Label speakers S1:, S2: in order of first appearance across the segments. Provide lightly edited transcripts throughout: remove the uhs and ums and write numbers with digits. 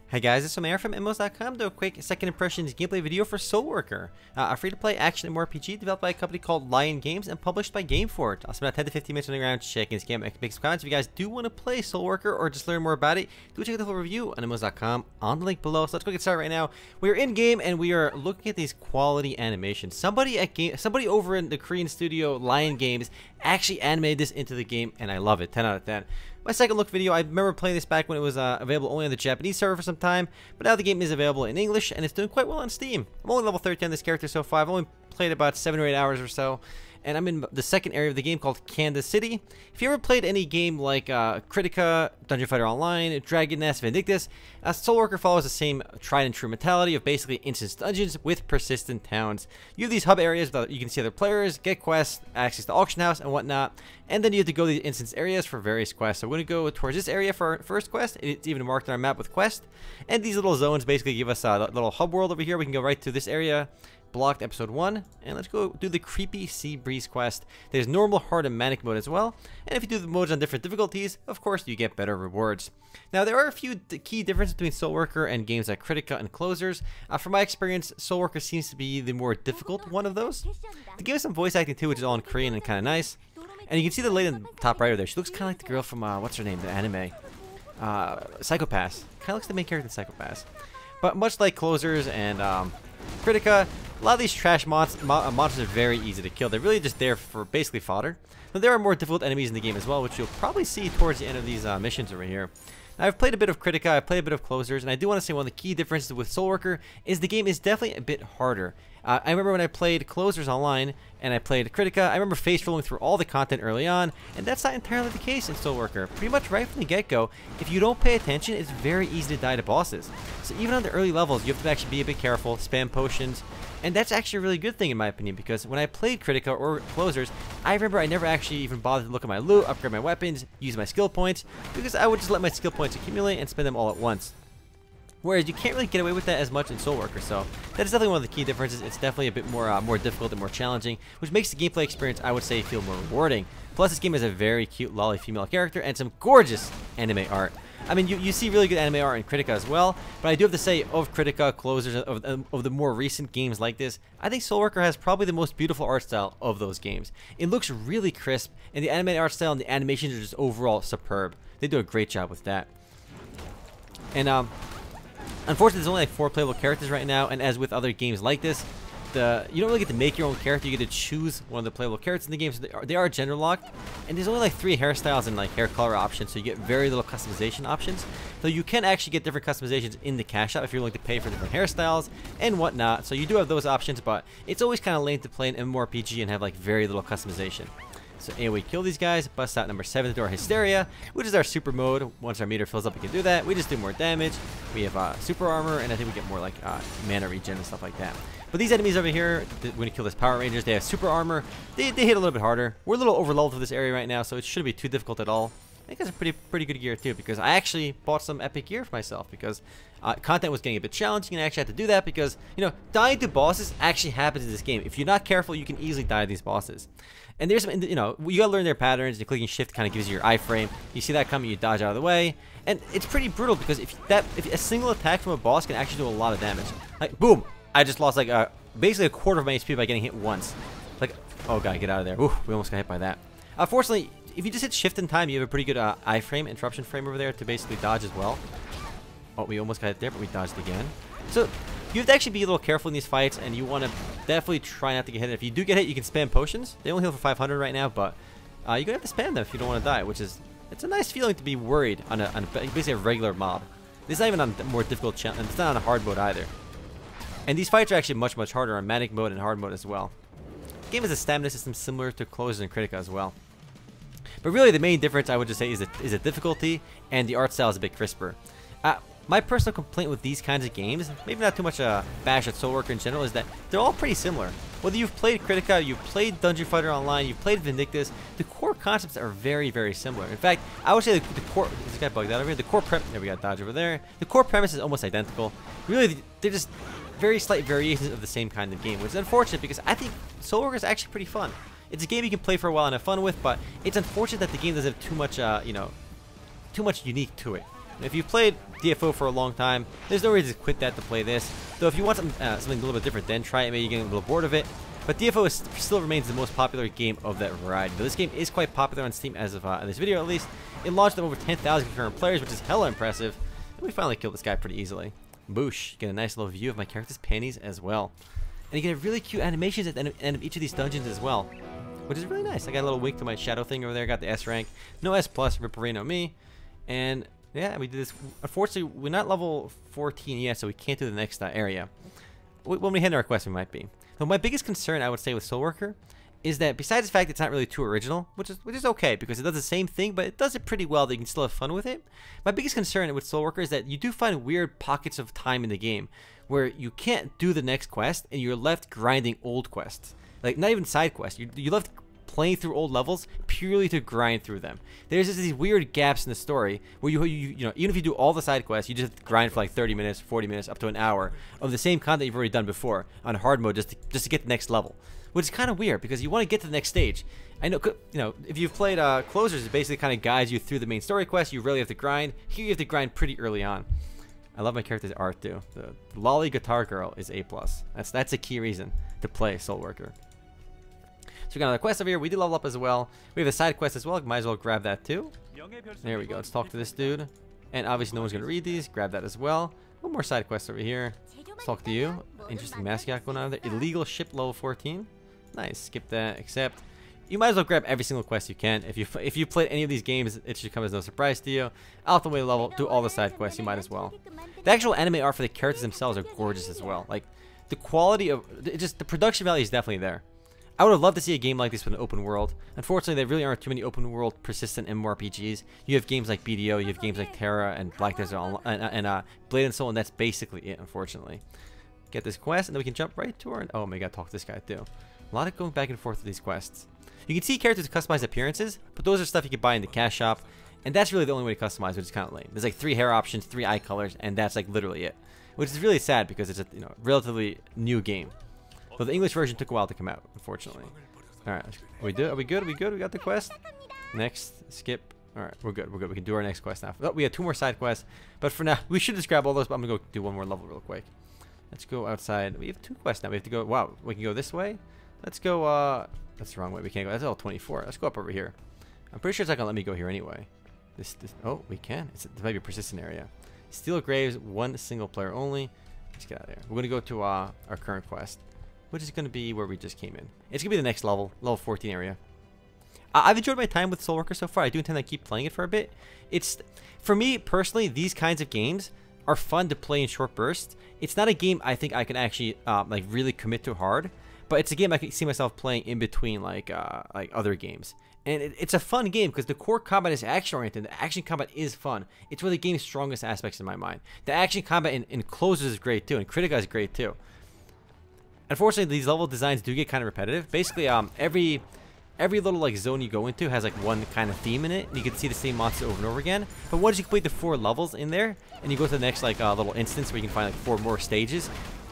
S1: Hi guys, it's Omer from MMOs.com. Do a quick second impressions gameplay video for Soulworker, a free-to-play action MMORPG developed by a company called Lion Games and published by GameForge. I'll spend about 10 to 15 minutes running around checking this game, make some comments. If you guys do want to play Soulworker or just learn more about it, do check out the full review on MMOs.com on the link below. So let's go get started right now. We are in game and we are looking at these quality animations. Somebody over in the Korean studio Lion Games actually animated this into the game, and I love it. 10 out of 10. My second look video, I remember playing this back when it was available only on the Japanese server for some time, but now the game is available in English and it's doing quite well on Steam. I'm only level 13 on this character so far. I've only played about 7 or 8 hours or so, and I'm in the second area of the game called Kansas City. If you ever played any game like Kritika, Dungeon Fighter Online, Dragon Nest, Vindictus, Soulworker follows the same tried and true mentality of basically instance dungeons with persistent towns. You have these hub areas that you can see other players, get quests, access to auction house and whatnot, and then you have to go to the instance areas for various quests. So we're going to go towards this area for our first quest. It's even marked on our map with quest, and these little zones basically give us a little hub world over here. We can go right to this area, blocked episode 1, and let's go do the creepy sea breeze quest. There's normal, hard, and manic mode as well, and if you do the modes on different difficulties, of course you get better rewards. Now there are a few key differences between Soulworker and games like Kritika and Closers. From my experience, Soulworker seems to be the more difficult one of those. The game has some voice acting too, which is all in Korean and kind of nice. And you can see the lady in the top right over there. She looks kind of like the girl from what's her name, the anime, Psychopass. Kind of looks like the main character in Psychopass. But much like Closers and Kritika, a lot of these trash monsters are very easy to kill. They're really just there for basically fodder. Now, there are more difficult enemies in the game as well, which you'll probably see towards the end of these missions over here. Now, I've played a bit of Kritika, I've played a bit of Closers, and I do want to say one of the key differences with Soulworker is the game is definitely a bit harder. I remember when I played Closers Online and I played Kritika, I remember face rolling through all the content early on, and that's not entirely the case in Soulworker. Pretty much right from the get-go, if you don't pay attention, it's very easy to die to bosses. So even on the early levels, you have to actually be a bit careful, spam potions, and that's actually a really good thing in my opinion, because when I played Kritika or Closers, I remember I never actually even bothered to look at my loot, upgrade my weapons, use my skill points, because I would just let my skill points accumulate and spend them all at once. Whereas you can't really get away with that as much in Soulworker, so that is definitely one of the key differences. It's definitely a bit more difficult and more challenging, which makes the gameplay experience, I would say, feel more rewarding. Plus, this game has a very cute lolly female character and some gorgeous anime art. I mean, you see really good anime art in Kritika as well, but I do have to say, of Kritika, Closers, of the more recent games like this, I think Soulworker has probably the most beautiful art style of those games. It looks really crisp, and the anime art style and the animations are just overall superb. They do a great job with that. And unfortunately, there's only like 4 playable characters right now, and as with other games like this, you don't really get to make your own character. You get to choose one of the playable characters in the game, so they are gender locked, and there's only like 3 hairstyles and like hair color options, so you get very little customization options. So you can actually get different customizations in the cash shop if you're willing to pay for different hairstyles and whatnot. So you do have those options, but it's always kind of lame to play an MMORPG and have like very little customization. So anyway, kill these guys, bust out number 7 to do our Hysteria, which is our super mode. Once our meter fills up, we can do that. We just do more damage. We have super armor, and I think we get more like mana regen and stuff like that. But these enemies over here, we're going to kill this Power Rangers. They have super armor. They hit a little bit harder. We're a little over leveled for this area right now, so it shouldn't be too difficult at all. I think it's a pretty good gear too, because I actually bought some epic gear for myself because content was getting a bit challenging, and I actually had to do that because, you know, dying to bosses actually happens in this game. If you're not careful, you can easily die to these bosses. And there's some, you know, you gotta learn their patterns. And clicking shift kind of gives you your iframe. You see that coming, you dodge out of the way, and it's pretty brutal because if a single attack from a boss can actually do a lot of damage. Like boom, I just lost like basically a quarter of my HP by getting hit once. Like, oh god, get out of there. Ooh, we almost got hit by that. Fortunately, if you just hit shift in time, you have a pretty good iframe, interruption frame over there to basically dodge as well. Oh, we almost got hit there, but we dodged again. So you have to actually be a little careful in these fights, and you want to definitely try not to get hit. If you do get hit, you can spam potions. They only heal for 500 right now, but you're gonna have to spam them if you don't want to die, which is, it's a nice feeling to be worried on basically a regular mob. This is not even on a more difficult challenge, and it's not on a hard mode either. And these fights are actually much harder on manic mode and hard mode as well. The game has a stamina system similar to Closers and Kritika as well. But really, the main difference I would just say is the difficulty, and the art style is a bit crisper. My personal complaint with these kinds of games, maybe not too much bash at Soulworker in general, is that they're all pretty similar. Whether you've played Kritika, you've played Dungeon Fighter Online, you've played Vindictus, the core concepts are very similar. In fact, I would say the core, this guy bugged out over here, the core there we got dodge over there. The core premise is almost identical. Really, they're just very slight variations of the same kind of game, which is unfortunate because I think Soulworker is actually pretty fun. It's a game you can play for a while and have fun with, but it's unfortunate that the game doesn't have too much, you know, too much unique to it. If you've played DFO for a long time, there's no reason to quit that to play this. Though if you want something a little bit different, then try it. Maybe you're getting a little bored of it. But DFO still remains the most popular game of that variety. But this game is quite popular on Steam as of this video, at least. It launched with over 10,000 concurrent players, which is hella impressive. And we finally killed this guy pretty easily. Boosh. Get a nice little view of my character's panties as well. And you get really cute animations at the end of each of these dungeons as well, which is really nice. I got a little wink to my shadow thing over there. Got the S rank. No S+, Ripperino me. And yeah, we did this. Unfortunately, we're not level 14 yet, so we can't do the next area. When we head to our quest, we might be. So my biggest concern, I would say, with Soulworker is that besides the fact it's not really too original, which is okay because it does the same thing, but it does it pretty well that you can still have fun with it. My biggest concern with Soulworker is that you do find weird pockets of time in the game where you can't do the next quest and you're left grinding old quests. Like, not even side quests. You're left playing through old levels purely to grind through them. There's just these weird gaps in the story where you know, even if you do all the side quests, you just grind for like 30 minutes, 40 minutes, up to an hour of the same content you've already done before on hard mode just to get the next level, which is kind of weird because you want to get to the next stage. I know, you know, if you've played Closers, it basically kind of guides you through the main story quest. You really have to grind. Here you have to grind pretty early on. I love my character's art too. The lolly guitar girl is A+. That's a key reason to play Soulworker. So we got another quest over here. We did level up as well. We have a side quest as well. Might as well grab that too. There we go. Let's talk to this dude. And obviously no one's going to read these. Grab that as well. One more side quest over here. Let's talk to you. Interesting mascot going on there. Illegal ship level 14. Nice. Skip that. Accept. You might as well grab every single quest you can. If you played any of these games, it should come as no surprise to you. Out the way level. Do all the side quests. You might as well. The actual anime art for the characters themselves are gorgeous as well. Like, the quality of... just the production value is definitely there. I would have loved to see a game like this with an open world. Unfortunately, there really aren't too many open world persistent MMORPGs. You have games like BDO, you have games like Terra and Black Desert and Blade and Soul, and that's basically it, unfortunately. Get this quest, and then we can jump right to our... oh my god, talk to this guy too. A lot of going back and forth with these quests. You can see characters customize appearances, but those are stuff you can buy in the cash shop, and that's really the only way to customize, which is kind of lame. There's like 3 hair options, 3 eye colors, and that's like literally it. Which is really sad because it's a relatively new game. So the English version took a while to come out, unfortunately. Alright, are we good? Are we good? We got the quest? Next, skip. Alright, we're good. We can do our next quest now. Oh, we have 2 more side quests, but for now, we should just grab all those, but I'm gonna go do one more level real quick. Let's go outside. We have 2 quests now. We have to go, wow, we can go this way. Let's go, that's the wrong way. We can't go. That's all 24. Let's go up over here. I'm pretty sure it's not gonna let me go here anyway. Oh, we can. It might be a persistent area. Steel Graves, 1 single player only. Let's get out of there. We're gonna go to our current quest, which is going to be where we just came in. It's going to be the next level 14 area. I've enjoyed my time with Soulworker so far. I do intend to keep playing it for a bit. For me, personally, these kinds of games are fun to play in short bursts. It's not a game I think I can actually like really commit to hard, but it's a game I can see myself playing in between like other games. And it's a fun game because the core combat is action-oriented. The action combat is fun. It's one of the game's strongest aspects in my mind. The action combat in Closers is great too, and Kritika is great too. Unfortunately, these level designs do get kind of repetitive. Basically, every little like zone you go into has like one kind of theme in it, and you can see the same monster over and over again. But once you complete the 4 levels in there, and you go to the next like little instance where you can find like 4 more stages,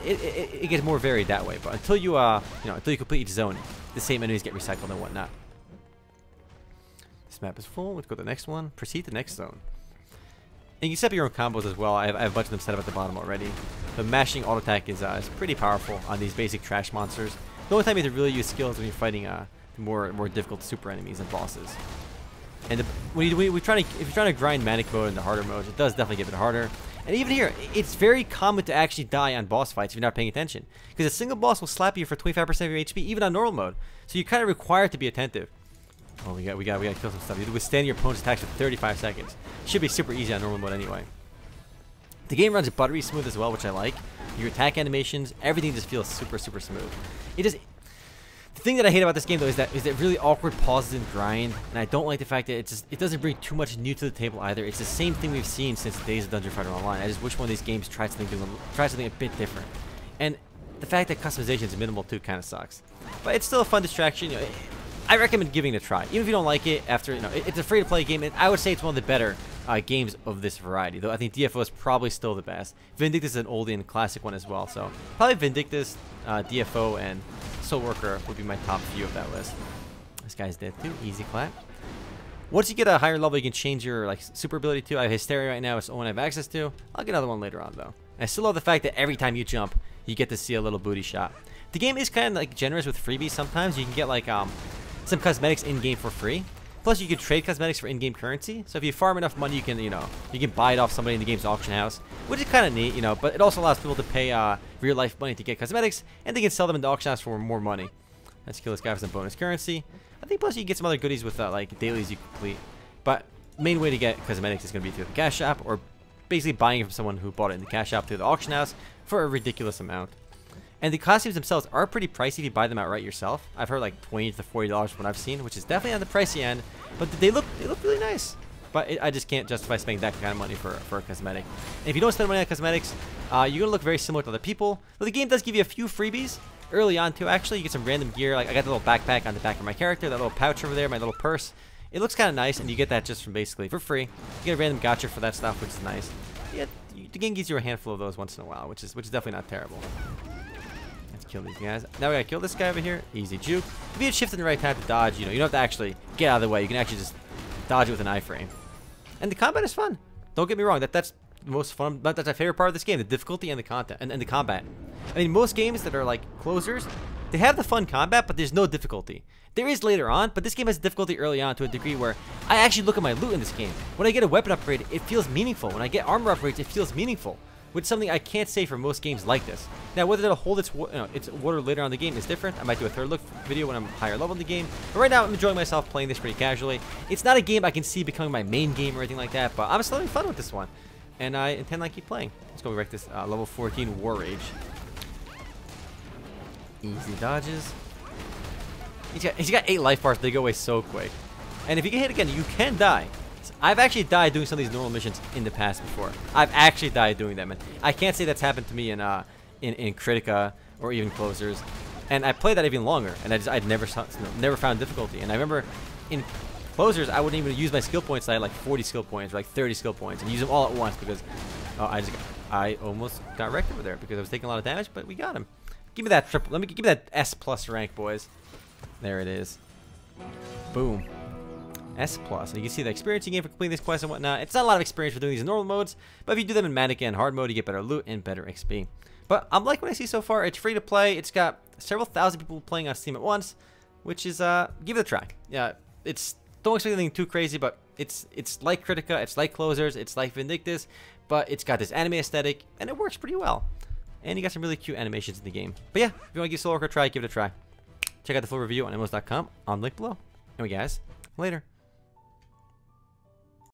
S1: it gets more varied that way. But until you until you complete each zone, the same enemies get recycled and whatnot. This map is full. Let's go to the next one. Proceed to the next zone. And you can set up your own combos as well. I have a bunch of them set up at the bottom already. The mashing auto attack is pretty powerful on these basic trash monsters. The only time you have to really use skills is when you're fighting more difficult super enemies and bosses. And if you're trying to grind manic mode into harder modes, it does definitely get a bit harder. And even here, it's very common to actually die on boss fights if you're not paying attention, because a single boss will slap you for 25% of your HP even on normal mode. So you're kind of required to be attentive. Oh, we got to kill some stuff. You have to withstand your opponent's attacks for 35 seconds. Should be super easy on normal mode anyway. The game runs buttery smooth as well, which I like. Your attack animations, everything just feels super smooth. The thing that I hate about this game though is that really awkward pauses and grind, and I don't like the fact that it doesn't bring too much new to the table either. It's the same thing we've seen since the days of Dungeon Fighter Online. I just wish one of these games tried something a bit different. And the fact that customization is minimal too kind of sucks. But it's still a fun distraction. I recommend giving it a try, even if you don't like it. After it's a free-to-play game, and I would say it's one of the better games of this variety. Though I think DFO is probably still the best. Vindictus is an oldie and classic one as well, so probably Vindictus, DFO, and Soulworker would be my top few of that list. This guy's dead too. Easy clap. Once you get a higher level, you can change your like super ability to. I have Hysteria right now. It's the one I have access to. I'll get another one later on though. I still love the fact that every time you jump, you get to see a little booty shot. The game is kind of like generous with freebies sometimes. You can get like some cosmetics in-game for free. Plus, you can trade cosmetics for in-game currency. So if you farm enough money, you can, you can buy it off somebody in the game's auction house, which is kind of neat, But it also allows people to pay real-life money to get cosmetics, and they can sell them in the auction house for more money. Let's kill this guy for some bonus currency. I think plus you can get some other goodies with like dailies you complete. But main way to get cosmetics is going to be through the cash shop, or basically buying it from someone who bought it in the cash shop through the auction house for a ridiculous amount. And the costumes themselves are pretty pricey if you buy them outright yourself. I've heard like $20 to $40 from what I've seen, which is definitely on the pricey end. But they look really nice. But I just can't justify spending that kind of money for a cosmetic. And if you don't spend money on cosmetics, you're gonna look very similar to other people. But the game does give you a few freebies early on too. Actually, you get some random gear. Like I got the little backpack on the back of my character, that little pouch over there, my little purse. It looks kind of nice, and you get that just from basically for free. You get a random gacha for that stuff, which is nice. Yeah, the game gives you a handful of those once in a while, which is definitely not terrible. Kill these guys. Now we gotta kill this guy over here. Easy juke. If you had shifted in the right time to dodge, you don't have to actually get out of the way. You can actually just dodge it with an iframe. And the combat is fun. Don't get me wrong. That's the most fun. That's my favorite part of this game: the difficulty and the content and the combat. I mean, most games that are like closers, they have the fun combat, but there's no difficulty. There is later on, but this game has difficulty early on to a degree where I actually look at my loot in this game. When I get a weapon upgrade, it feels meaningful. When I get armor upgrades, it feels meaningful. Which is something I can't say for most games like this. Now, whether it'll hold its water later on in the game is different. I might do a third look video when I'm higher level in the game. But right now, I'm enjoying myself playing this pretty casually. It's not a game I can see becoming my main game or anything like that, but I'm still having fun with this one. And I intend on keep playing. Let's go wreck this level 14 War Rage. Easy dodges. He's got 8 life bars. They go away so quick. And if you get hit again, you can die. I've actually died doing some of these normal missions in the past before. I've actually died doing them, and I can't say that's happened to me in Kritika or even closers. And I played that even longer, and I'd never found difficulty. And I remember in closers, I wouldn't even use my skill points. I had like 40 skill points, or like 30 skill points, and use them all at once because I almost got wrecked over there because I was taking a lot of damage, but we got him. Give me that triple. Give me that S+ rank, boys. There it is. Boom. S+. And you can see the experience you gain for completing this quest and whatnot. It's not a lot of experience for doing these in normal modes, but if you do them in Manic and hard mode, you get better loot and better XP. But I'm liking what I see so far. It's free to play. It's got several thousand people playing on Steam at once, which is give it a try. Yeah, don't expect anything too crazy, but it's like Kritika, it's like Closers, it's like Vindictus, but it's got this anime aesthetic and it works pretty well. And you got some really cute animations in the game. But yeah, if you want to give Soulworker a try, give it a try. Check out the full review on MMOs.com on the link below. Anyway, guys, later.